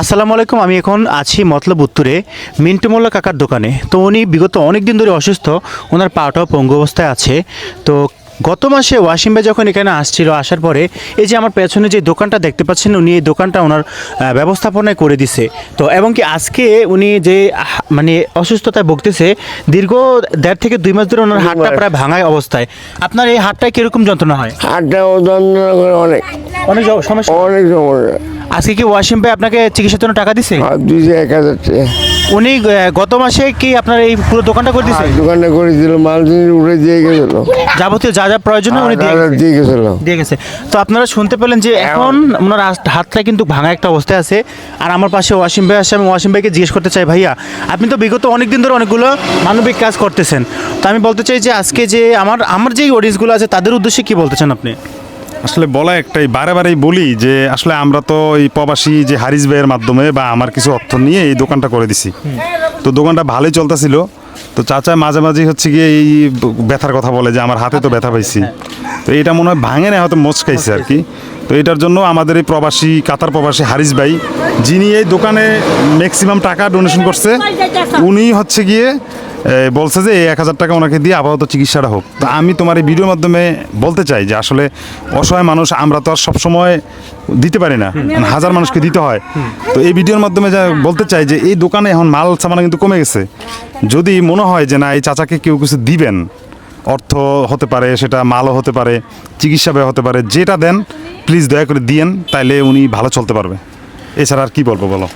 আসসালামু আলাইকুম। আমি এখন আছি মতলব উত্তরে মিন্টু মোল্লা কাকার দোকানে। তো উনি বিগত অনেক দিন ধরে অসুস্থ, ওনার পাটাও পঙ্গু অবস্থায় আছে। তো গত মাসে ওয়াসিম ভাই যখন এখানে আসছিল, আসার পরে এই যে আমার পেছনে যে দোকানটা দেখতে পাচ্ছেন, উনি এই দোকানটা ওনার ব্যবস্থাপনায় করে দিছে। তো এবং কি আজকে উনি যে মানে অসুস্থতায় ভুগতেছে, দীর্ঘ 1.5 থেকে 2 মাস ধরে ওনার হাতটা প্রায় ভাঙায় অবস্থায়। আপনার এই হাতটায় কীরকম যন্ত্রণা হয়? হাতটা যন্ত্রণা করে অনেক অনেক সমস্যা। অনেক সমস্যা। আজকে কি ওয়াসিম ভাই আপনাকে চিকিৎসার জন্য টাকা দিছে? আর দিয়েছে 1000 টাকা। উনি গত মাসে কি আপনার এই পুরো দোকানটা করে দিছে? দোকানটা করে দিল, মাল জিনিস উঠে দিয়ে গেছিল, যাবতীয় যা যা প্রয়োজন উনি দিয়ে গেছিল। দিয়ে গেছে। তো আপনারা শুনতে পেলেন যে এখন ওনার হাতটা কিন্তু ভাঙা একটা অবস্থায় আছে। আর আমার পাশে ওয়াসিম ভাই আসছে। আমি ওয়াসিম ভাইকে জিজ্ঞেস করতে চাই, ভাইয়া আপনি তো বিগত অনেক দিন ধরে অনেকগুলো মানবিক কাজ করতেছেন, তো আমি বলতে চাই যে আজকে যে আমার যে অডিয়েন্সগুলো আছে তাদের উদ্দেশ্যে কি বলতে চান আপনি? আসলে বলা একটাই, বারেই বলি যে আসলে আমরা তো এই প্রবাসী যে হারিস ভাইয়ের মাধ্যমে বা আমার কিছু অর্থ নিয়ে এই দোকানটা করে দিছি। তো দোকানটা ভালোই চলতেছিল। তো চাচা মাঝে মাঝে হচ্ছে গিয়ে এই ব্যথার কথা বলে যে আমার হাতে তো ব্যথা পাইছি। তো এটা মনে হয় ভাঙে না, হয়তো মচকাইছে আর কি। তো এটার জন্য আমাদের এই প্রবাসী কাতার প্রবাসী হারিস ভাই, যিনি এই দোকানে ম্যাক্সিমাম টাকা ডোনেশন করছে, উনি হচ্ছে গিয়ে বলছে যে এই 1000 টাকা ওনাকে দিয়ে আপাতত চিকিৎসাটা হোক। তো আমি তোমার এই ভিডিওর মাধ্যমে বলতে চাই যে আসলে অসহায় মানুষ আমরা তো আর সবসময় দিতে পারি না, হাজার মানুষকে দিতে হয়। তো এই ভিডিওর মাধ্যমে যা বলতে চাই যে এই দোকানে এখন মাল সামানা কিন্তু কমে গেছে। যদি মনে হয় যে না এই চাচাকে কেউ কিছু দিবেন, অর্থ হতে পারে, সেটা মালও হতে পারে, চিকিৎসা ব্যয় হতে পারে, যেটা দেন প্লিজ দয়া করে দিয়েন, তাইলে উনি ভালো চলতে পারবে। এছাড়া আর কি বলবো বলো?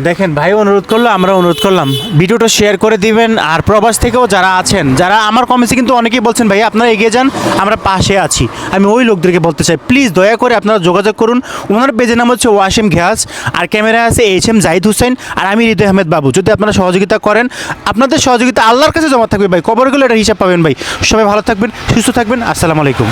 দেখেন, ভাই অনুরোধ করলো, আমরা অনুরোধ করলাম, ভিডিওটা শেয়ার করে দিবেন। আর প্রবাস থেকেও যারা আছেন, যারা আমার কমেন্টে কিন্তু অনেকেই বলছেন ভাই আপনারা এগিয়ে যান, আমরা পাশে আছি। আমি ওই লোকদেরকে বলতে চাই, প্লিজ দয়া করে আপনারা যোগাযোগ করুন। ওনার পেজের নাম হচ্ছে ওয়াসিম ঘিয়াস, আর ক্যামেরায় আছে HM জাহিদ হুসেন, আর আমি হৃদয় আহমেদ বাবু। যদি আপনারা সহযোগিতা করেন, আপনাদের সহযোগিতা আল্লাহর কাছে জমা থাকবে ভাই, কবর গেলে এটা হিসাব পাবেন ভাই। সবাই ভালো থাকবেন, সুস্থ থাকবেন। আসসালামু আলাইকুম।